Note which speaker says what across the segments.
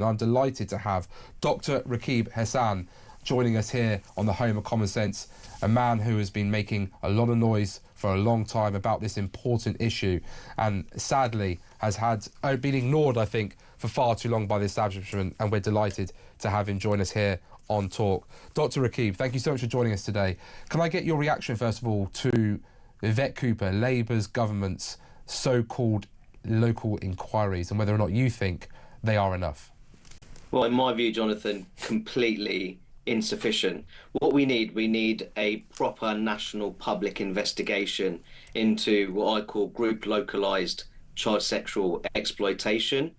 Speaker 1: I'm delighted to have Dr Rakib Ehsan joining us here on the home of common sense, a man who has been making a lot of noise for a long time about this important issue and sadly has been ignored, I think, for far too long by the establishment, and we're delighted to have him join us here on Talk. Dr Rakib, thank you so much for joining us today. Can I get your reaction, first of all, to Yvette Cooper, Labour's government's so-called local inquiries, and whether or not you think they are enough?
Speaker 2: Well, in my view, Jonathan, completely insufficient. What we need a proper national public investigation into what I call group localized child sexual exploitation,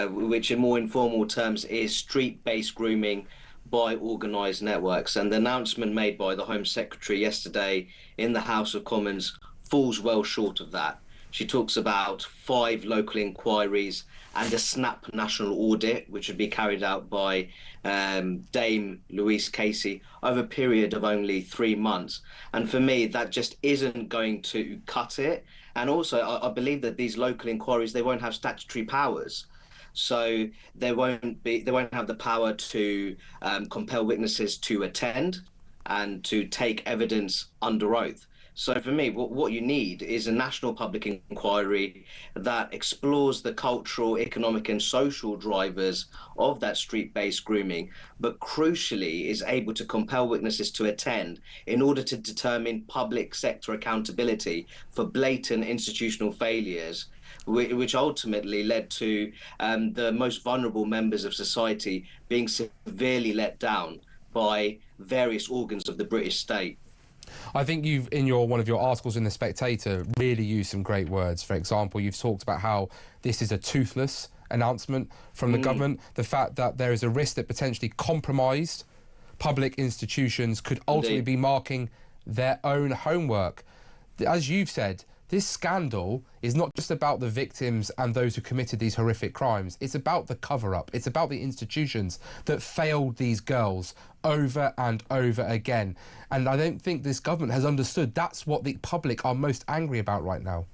Speaker 2: which in more informal terms is street-based grooming by organised networks. And the announcement made by the Home Secretary yesterday in the House of Commons falls well short of that. She talks about 5 local inquiries and a snap national audit, which would be carried out by Dame Louise Casey over a period of only 3 months. And for me, that just isn't going to cut it. And also, I believe that these local inquiries, they won't have statutory powers. So they won't have the power to compel witnesses to attend and to take evidence under oath. So for me, what you need is a national public inquiry that explores the cultural, economic and social drivers of that street-based grooming, but crucially is able to compel witnesses to attend in order to determine public sector accountability for blatant institutional failures, which ultimately led to the most vulnerable members of society being severely let down by various organs of the British state.
Speaker 1: I think you've, in one of your articles in The Spectator, really used some great words. For example, you've talked about how this is a toothless announcement from the government, the fact that there is a risk that potentially compromised public institutions could ultimately be marking their own homework. As you've said, this scandal is not just about the victims and those who committed these horrific crimes. It's about the cover-up. It's about the institutions that failed these girls over and over again. And I don't think this government has understood that's what the public are most angry about right now.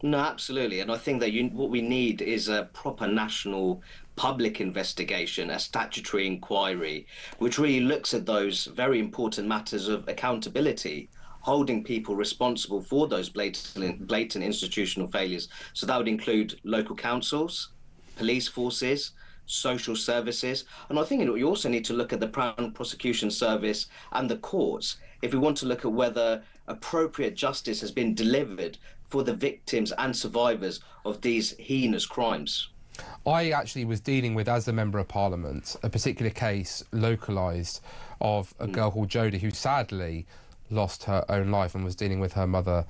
Speaker 2: No, absolutely. And I think that what we need is a proper national public investigation, a statutory inquiry, which really looks at those very important matters of accountability, holding people responsible for those blatant institutional failures. So that would include local councils, police forces, social services. And I think you also need to look at the Crown Prosecution Service and the courts if we want to look at whether appropriate justice has been delivered for the victims and survivors of these heinous crimes.
Speaker 1: I actually was dealing with, as a Member of Parliament, a particular case localised of a girl called Jodie who sadly lost her own life and was dealing with her mother,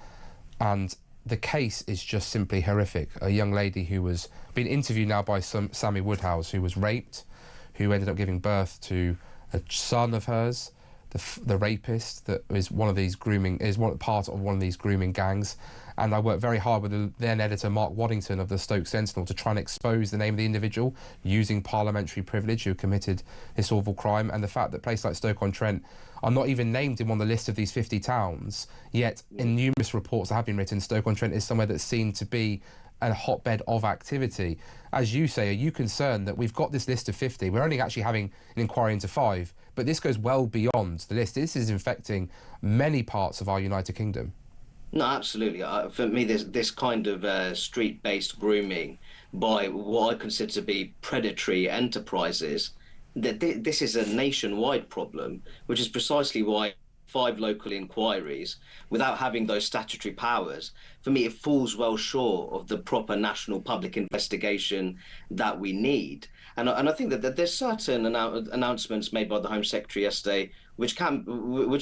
Speaker 1: and the case is just simply horrific. A young lady who was being interviewed now by Sammy Woodhouse, who was raped, who ended up giving birth to a son of hers. The rapist that is part of one of these grooming gangs. And I worked very hard with the then editor Mark Waddington of the Stoke Sentinel to try and expose the name of the individual using parliamentary privilege who committed this awful crime. And the fact that places like Stoke-on-Trent are not even named in one of the lists of these 50 towns, yet in numerous reports that have been written, Stoke-on-Trent is somewhere that's seen to be a hotbed of activity. As you say, are you concerned that we've got this list of 50, we're only actually having an inquiry into 5, but this goes well beyond the list? This is infecting many parts of our United Kingdom.
Speaker 2: No, absolutely. For me, this kind of street-based grooming by what I consider to be predatory enterprises, this is a nationwide problem, which is precisely why 5 local inquiries, without having those statutory powers, for me, it falls well short of the proper national public investigation that we need. And I think that there's certain announcements made by the Home Secretary yesterday which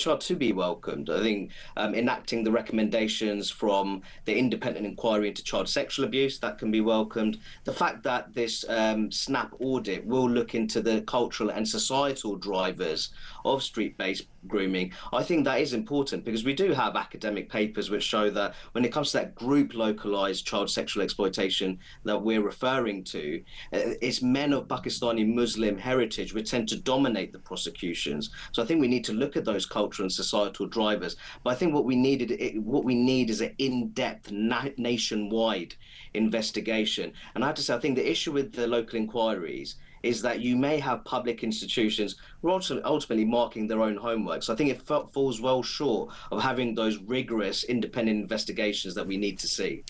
Speaker 2: are to be welcomed. I think enacting the recommendations from the independent inquiry into child sexual abuse, that can be welcomed. The fact that this SNAP audit will look into the cultural and societal drivers of street-based grooming, I think that is important, because we do have academic papers which show that when it comes to that group localized child sexual exploitation that we're referring to, it's men of Pakistani Muslim heritage which tend to dominate the prosecutions. So I think we need to look at those cultural and societal drivers. But I think what we need is an in-depth nationwide investigation. And I have to say, I think the issue with the local inquiries is that you may have public institutions who are ultimately marking their own homework. So I think it falls well short of having those rigorous independent investigations that we need to see.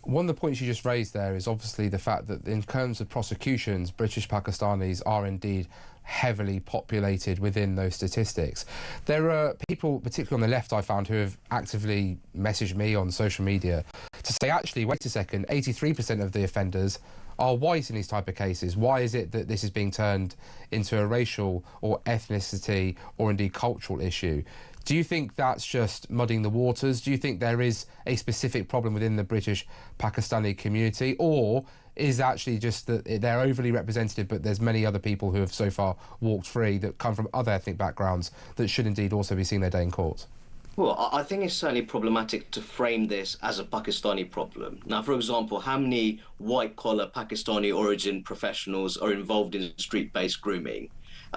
Speaker 1: One of the points you just raised there is obviously the fact that in terms of prosecutions, British Pakistanis are indeed heavily populated within those statistics. There are people, particularly on the left, I found, who have actively messaged me on social media to say, actually, wait a second, 83% of the offenders are white in these type of cases. Why is it that this is being turned into a racial or ethnicity or indeed cultural issue? Do you think that's just muddying the waters? Do you think there is a specific problem within the British Pakistani community, or is actually just that they're overly represented, but there's many other people who have so far walked free that come from other ethnic backgrounds that should indeed also be seeing their day in court?
Speaker 2: Well, I think it's certainly problematic to frame this as a Pakistani problem. Now, for example, how many white-collar Pakistani origin professionals are involved in street-based grooming?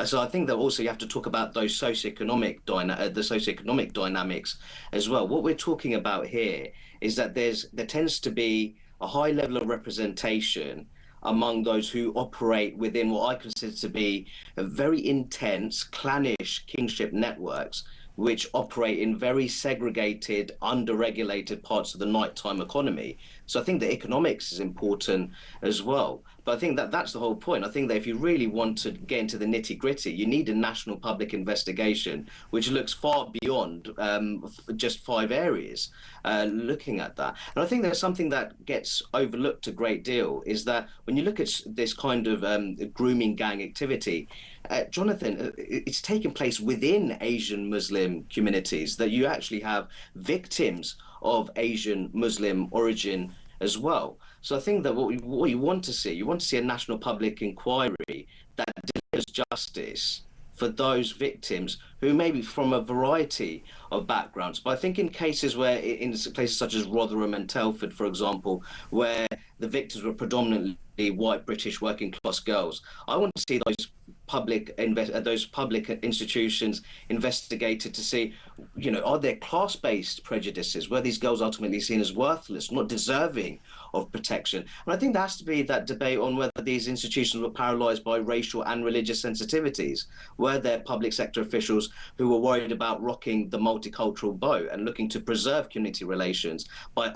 Speaker 2: So I think that also you have to talk about those socioeconomic dynamics as well. What we're talking about here is that there tends to be a high level of representation among those who operate within what I consider to be a very intense, clannish kingship networks, which operate in very segregated, under-regulated parts of the nighttime economy. So I think the economics is important as well. But I think that that's the whole point. I think that if you really want to get into the nitty-gritty, you need a national public investigation, which looks far beyond just 5 areas, looking at that. And I think there's something that gets overlooked a great deal, is that when you look at this kind of grooming gang activity, Jonathan, it's taking place within Asian Muslim communities, that you actually have victims of Asian Muslim origin as well. So I think that what you want to see a national public inquiry that delivers justice for those victims who may be from a variety of backgrounds. But I think in cases where, in places such as Rotherham and Telford, for example, where the victims were predominantly white British working class girls, I want to see those public institutions investigated to see, are there class-based prejudices? Were these girls ultimately seen as worthless, not deserving of protection? And I think there has to be that debate on whether these institutions were paralysed by racial and religious sensitivities. Were there public sector officials who were worried about rocking the multicultural boat and looking to preserve community relations by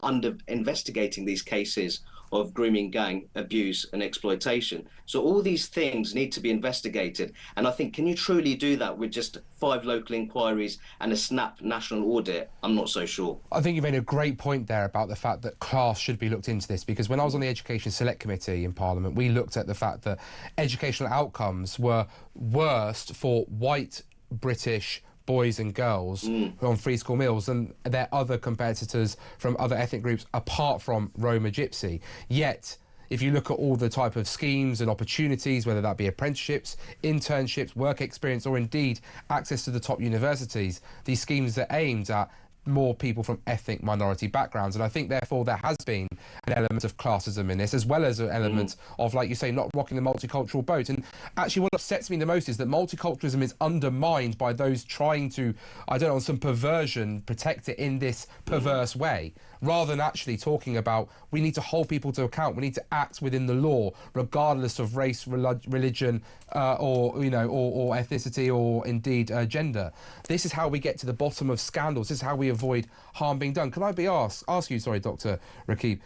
Speaker 2: investigating these cases of grooming gang abuse and exploitation? So all these things need to be investigated. And I think, can you truly do that with just 5 local inquiries and a snap national audit? I'm not so sure.
Speaker 1: I think you made a great point there about the fact that class should be looked into this, because when I was on the Education Select Committee in Parliament, we looked at the fact that educational outcomes were worst for white British boys and girls who are on free school meals and their other competitors from other ethnic groups apart from Roma Gypsy. Yet, if you look at all the type of schemes and opportunities, whether that be apprenticeships, internships, work experience, or indeed access to the top universities, these schemes are aimed at more people from ethnic minority backgrounds. And I think, therefore, there has been an element of classism in this, as well as an element of, like you say, not rocking the multicultural boat. And actually, what upsets me the most is that multiculturalism is undermined by those trying to, I don't know, on some perversion, protect it in this perverse way, rather than actually talking about, we need to hold people to account, we need to act within the law, regardless of race, religion, or ethnicity, or indeed gender. This is how we get to the bottom of scandals. This is how we avoid harm being done. Can I ask you, Dr. Rakib,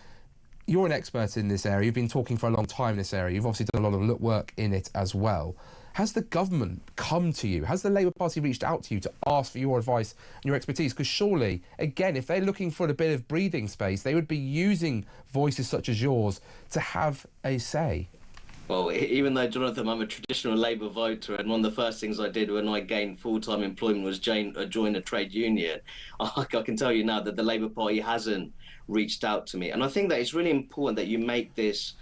Speaker 1: you're an expert in this area. You've been talking for a long time in this area. You've obviously done a lot of work in it as well. Has the government come to you? Has the Labour Party reached out to you to ask for your advice and your expertise? Because surely, again, if they're looking for a bit of breathing space, they would be using voices such as yours to have a say.
Speaker 2: Well, even though, Jonathan, I'm a traditional Labour voter, and one of the first things I did when I gained full-time employment was join a trade union, I can tell you now that the Labour Party hasn't reached out to me. And I think that it's really important that you make this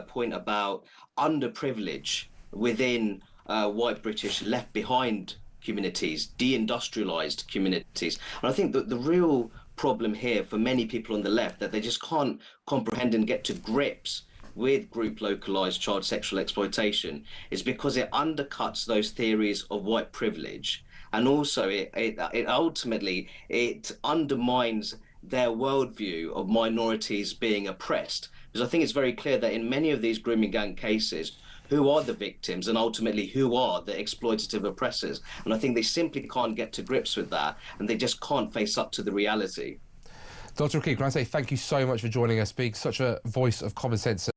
Speaker 2: point about underprivilege within white British left behind communities, deindustrialised communities. And I think that the real problem here for many people on the left, that they just can't comprehend and get to grips with group localized child sexual exploitation, is because it undercuts those theories of white privilege, and also it ultimately undermines their worldview of minorities being oppressed. Because I think it's very clear that in many of these grooming gang cases, who are the victims and ultimately who are the exploitative oppressors. And I think they simply can't get to grips with that, and they just can't face up to the reality.
Speaker 1: Dr. Rakib, can I say thank you so much for joining us, being such a voice of common sense